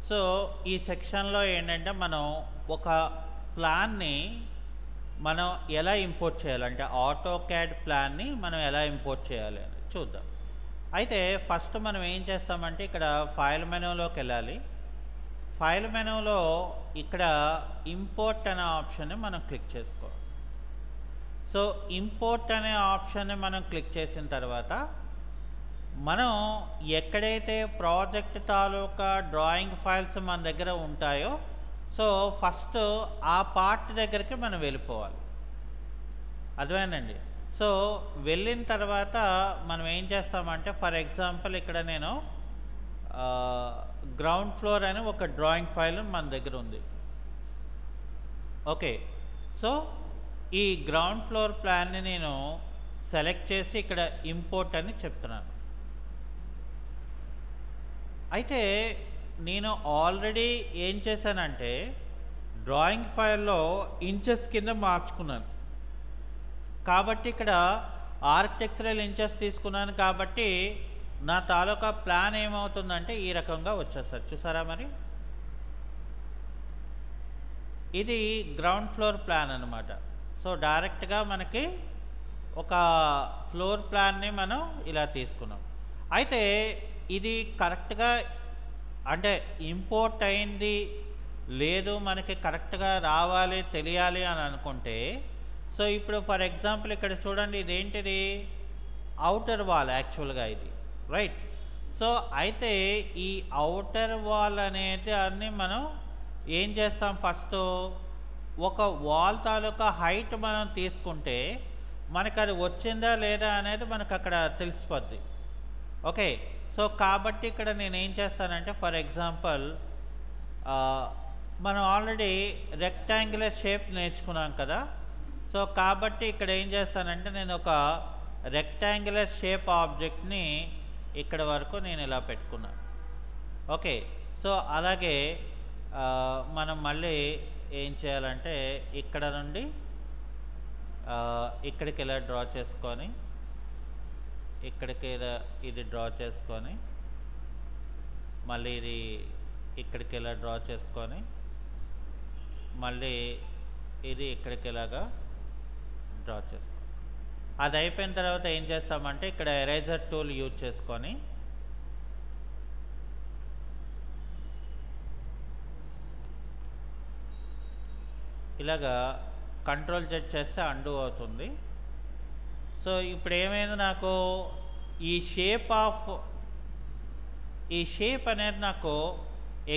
So ఈ సెక్షన్లో ఏంటంటే మనం ఒక ప్లాన్ని మనం ఎలా ఇంపోర్ట్ చేయాలంటే ఆటోక్యాడ్ ప్లాన్ని మనం ఎలా ఇంపోర్ట్ చేయాలి అని చూద్దాం. అయితే ఫస్ట్ మనం ఏం చేస్తామంటే ఇక్కడ ఫైల్ మెనూలోకి వెళ్ళాలి. ఫైల్ మెనూలో ఇక్కడ ఇంపోర్ట్ అనే ఆప్షన్ని మనం క్లిక్ చేసుకోవాలి. సో ఇంపోర్ట్ అనే ఆప్షన్ని మనం క్లిక్ చేసిన తర్వాత మనం ఎక్కడైతే ప్రాజెక్ట్ తాలూకా డ్రాయింగ్ ఫైల్స్ మన దగ్గర ఉంటాయో సో ఫస్ట్ ఆ పార్ట్ దగ్గరికి మనం వెళ్ళిపోవాలి. అర్థమైందండి. సో వెళ్ళిన తర్వాత మనం ఏం చేస్తామంటే ఫర్ ఎగ్జాంపుల్ ఇక్కడ నేను గ్రౌండ్ ఫ్లోర్ అని ఒక డ్రాయింగ్ ఫైల్ మన దగ్గర ఉంది. ఓకే, సో ఈ గ్రౌండ్ ఫ్లోర్ ప్లాన్ని నేను సెలెక్ట్ చేసి ఇక్కడ ఇంపోర్ట్ అని చెప్తున్నాను. అయితే నేను ఆల్రెడీ ఏం చేశానంటే డ్రాయింగ్ ఫైల్లో ఇంచెస్ కింద మార్చుకున్నాను కాబట్టి ఇక్కడ ఆర్కిటెక్చరల్ ఇంచెస్ తీసుకున్నాను కాబట్టి నా తాలూకా ప్లాన్ ఏమవుతుందంటే ఈ రకంగా వచ్చేస్తారు. చూసారా మరి, ఇది గ్రౌండ్ ఫ్లోర్ ప్లాన్ అన్నమాట. సో డైరెక్ట్గా మనకి ఒక ఫ్లోర్ ప్లాన్ని మనం ఇలా తీసుకున్నాం. అయితే ఇది కరెక్ట్గా అంటే ఇంపోర్ట్ అయింది లేదు మనకి కరెక్ట్గా రావాలి తెలియాలి అని అనుకుంటే సో ఇప్పుడు ఫర్ ఎగ్జాంపుల్ ఇక్కడ చూడండి, ఇదేంటిది అవుటర్ వాల్ యాక్చువల్గా ఇది, రైట్. సో అయితే ఈ అవుటర్ వాల్ అనేది అన్ని మనం ఏం చేస్తాం, ఫస్ట్ ఒక వాల్ తాలూకా హైట్ మనం తీసుకుంటే మనకు అది వచ్చిందా లేదా అనేది మనకు అక్కడ తెలిసిపోద్ది. ఓకే, సో కాబట్టి ఇక్కడ నేను ఏం చేస్తానంటే ఫర్ ఎగ్జాంపుల్ మనం ఆల్రెడీ రెక్టాంగులర్ షేప్ నేర్చుకున్నాం కదా. సో కాబట్టి ఇక్కడ ఏం చేస్తానంటే నేను ఒక రెక్టాంగులర్ షేప్ ఆబ్జెక్ట్ని ఇక్కడ వరకు నేను ఇలా పెట్టుకున్నాను. ఓకే, సో అలాగే మనం మళ్ళీ ఏం చేయాలంటే ఇక్కడ నుండి ఇక్కడికి ఇలా డ్రా చేసుకొని ఇక్కడికి ఇది డ్రా చేసుకొని మళ్ళీ ఇది ఇక్కడికి ఇలా డ్రా చేసుకొని మళ్ళీ ఇది ఇక్కడికి ఇలాగా డ్రా చేసుకో. అది అయిపోయిన తర్వాత ఏం చేస్తామంటే ఇక్కడ ఎరేజర్ టూల్ యూజ్ చేసుకొని ఇలాగా కంట్రోల్ జెడ్ చేస్తే అండు అవుతుంది. సో ఇప్పుడు ఏమైంది, నాకు ఈ షేప్ అనేది నాకు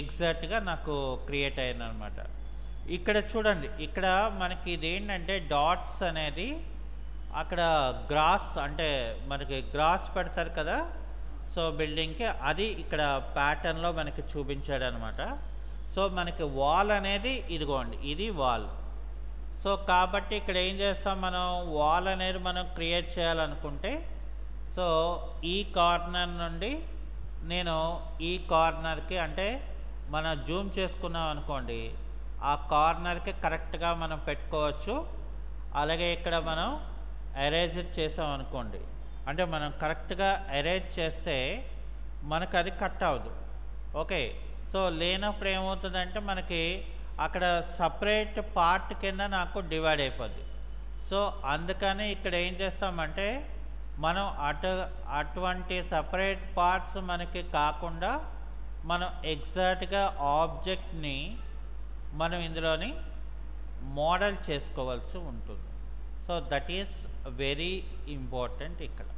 ఎగ్జాక్ట్గా నాకు క్రియేట్ అయిందనమాట. ఇక్కడ చూడండి, ఇక్కడ మనకి ఇదేంటంటే డాట్స్ అనేది అక్కడ గ్రాస్ అంటే మనకి గ్రాస్ పెడతారు కదా సో బిల్డింగ్కి, అది ఇక్కడ ప్యాటర్న్లో మనకి చూపించాడు అనమాట. సో మనకి వాల్ అనేది ఇదిగోండి, ఇది వాల్. సో కాబట్టి ఇక్కడ ఏం చేస్తాం, మనం వాల్ అనేది మనం క్రియేట్ చేయాలనుకుంటే సో ఈ కార్నర్ నుండి నేను ఈ కార్నర్కి అంటే మనం జూమ్ చేసుకున్నాం అనుకోండి ఆ కార్నర్కి కరెక్ట్గా మనం పెట్టుకోవచ్చు. అలాగే ఇక్కడ మనం ఎరేజ్ చేసాం అనుకోండి అంటే మనం కరెక్ట్గా ఎరేజ్ చేస్తే మనకు అది కట్ అవ్వదు. ఓకే, సో లేనప్పుడు ఏమవుతుందంటే మనకి అక్కడ సపరేట్ పార్ట్ కింద నాకు డివైడ్ అయిపోద్ది. సో అందుకని ఇక్కడ ఏం చేస్తామంటే మనం అటువంటి సపరేట్ పార్ట్స్ మనకి కాకుండా మనం ఎగ్జాక్ట్గా ఆబ్జెక్ట్ని మనం ఇందులోని మోడల్ చేసుకోవాల్సి ఉంటుంది. So that is very important ఇక్కడ.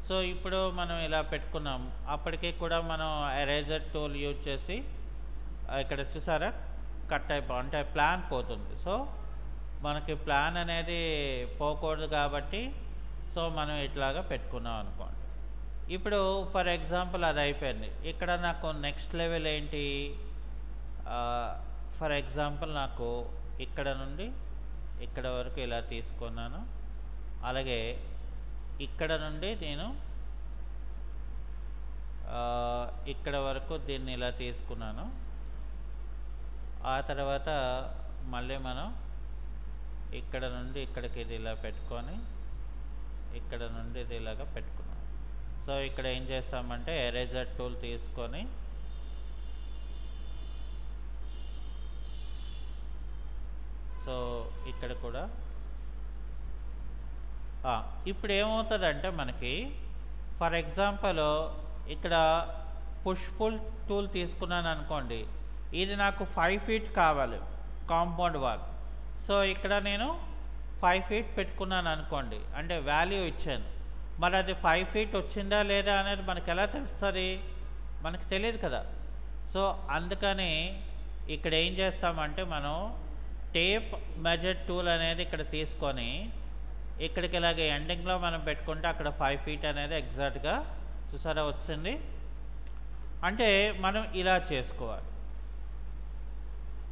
సో ఇప్పుడు మనం ఇలా పెట్టుకున్నాం, అప్పటికే కూడా మనం ఎరేజర్ టూల్ యూజ్ చేసి ఇక్కడ చూసారా కట్ అంటే ప్లాన్ పోతుంది. సో మనకి ప్లాన్ అనేది పోకూడదు కాబట్టి సో మనం ఇట్లాగా పెట్టుకున్నాం అనుకోండి. ఇప్పుడు ఫర్ ఎగ్జాంపుల్ అది అయిపోయింది. ఇక్కడ నాకు నెక్స్ట్ లెవెల్ ఏంటి, ఫర్ ఎగ్జాంపుల్ నాకు ఇక్కడ నుండి ఇక్కడ వరకు ఇలా తీసుకున్నాను. అలాగే ఇక్కడ నుండి నేను ఇక్కడ వరకు దీన్ని ఇలా తీసుకున్నాను. ఆ తర్వాత మళ్ళీ మనం ఇక్కడ నుండి ఇక్కడికి ఇది ఇలా పెట్టుకొని ఇక్కడ నుండి ఇది ఇలాగా పెట్టుకున్నాం. సో ఇక్కడ ఏం చేస్తామంటే ఎరేజర్ టూల్ తీసుకొని సో ఇక్కడ కూడా ఇప్పుడు ఏమవుతుందంటే మనకి ఫర్ ఎగ్జాంపుల్ ఇక్కడ పుష్ పుల్ టూల్ తీసుకున్నాను అనుకోండి, ఇది నాకు 5 ఫీట్ కావాలి కాంపౌండ్ వాల్. సో ఇక్కడ నేను 5 ఫీట్ పెట్టుకున్నాను అనుకోండి, అంటే వాల్యూ ఇచ్చాను. మరి అది 5 ఫీట్ వచ్చిందా లేదా అనేది మనకు ఎలా తెలుస్తుంది? మనకు తెలియదు కదా. సో అందుకని ఇక్కడ ఏం చేస్తామంటే మనం టేప్ మెజర్ టూల్ అనేది ఇక్కడ తీసుకొని ఇక్కడికి ఇలాగే ఎండింగ్లో మనం పెట్టుకుంటే అక్కడ 5 ఫీట్ అనేది ఎగ్జాక్ట్గా చూసారా వచ్చింది. అంటే మనం ఇలా చేసుకోవాలి,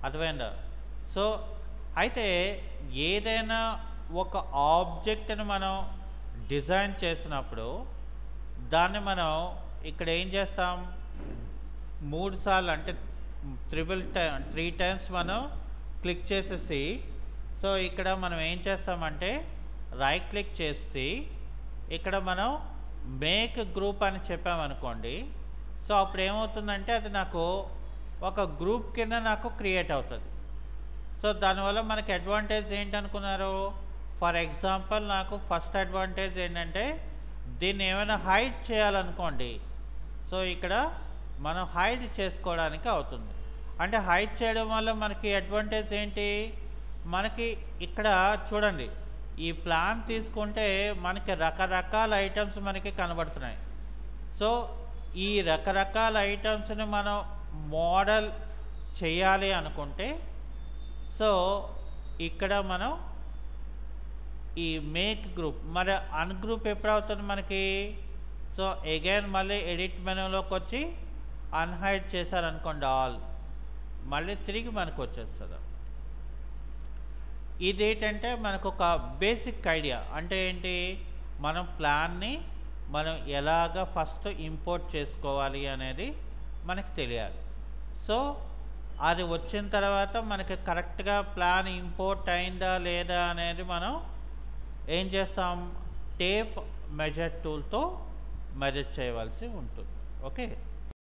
అర్థమైందా? సో అయితే ఏదైనా ఒక ఆబ్జెక్ట్ని మనం డిజైన్ చేసినప్పుడు దాన్ని మనం ఇక్కడ ఏం చేస్తాం, 3 సార్లు అంటే 3 టైమ్స్ మనం క్లిక్ చేసేసి సో ఇక్కడ మనం ఏం చేస్తామంటే రైట్ క్లిక్ చేసి ఇక్కడ మనం మేక్ గ్రూప్ అని చెప్పామనుకోండి. సో అప్పుడు ఏమవుతుందంటే అది నాకు ఒక గ్రూప్ కింద నాకు క్రియేట్ అవుతుంది. సో దానివల్ల మనకి అడ్వాంటేజ్ ఏంటనుకున్నారు? ఫర్ ఎగ్జాంపుల్ నాకు ఫస్ట్ అడ్వాంటేజ్ ఏంటంటే దీన్ని ఏమైనా హైడ్ చేయాలనుకోండి, సో ఇక్కడ మనం హైడ్ చేసుకోవడానికి అవుతుంది. అంటే హైడ్ చేయడం వల్ల మనకి అడ్వాంటేజ్ ఏంటి? మనకి ఇక్కడ చూడండి, ఈ ప్లాన్ తీసుకుంటే మనకి రకరకాల ఐటమ్స్ మనకి కనబడుతున్నాయి. సో ఈ రకరకాల ఐటమ్స్ని మనం మోడల్ చేయాలి అనుకుంటే సో ఇక్కడ మనం ఈ మేక్ గ్రూప్, మరి అన్గ్రూప్ ఎప్పుడు అవుతుంది మనకి? సో అగైన్ మళ్ళీ ఎడిట్ మెనూలోకి వచ్చి అన్హైడ్ చేశారనుకోండి ఆల్, మళ్ళీ తిరిగి మనకు వచ్చేస్తుంది. ఇదేంటంటే మనకు ఒక బేసిక్ ఐడియా. అంటే ఏంటి, మనం ప్లాన్ని మనం ఎలాగ ఫస్ట్ ఇంపోర్ట్ చేసుకోవాలి అనేది మనకి తెలియాలి. సో అది వచ్చిన తర్వాత మనకి కరెక్ట్గా ప్లాన్ ఇంపోర్ట్ అయిందా లేదా అనేది మనం ఏం చేస్తాం, టేప్ మెజర్ టూల్తో మెజర్ చేయవలసి ఉంటుంది. ఓకే.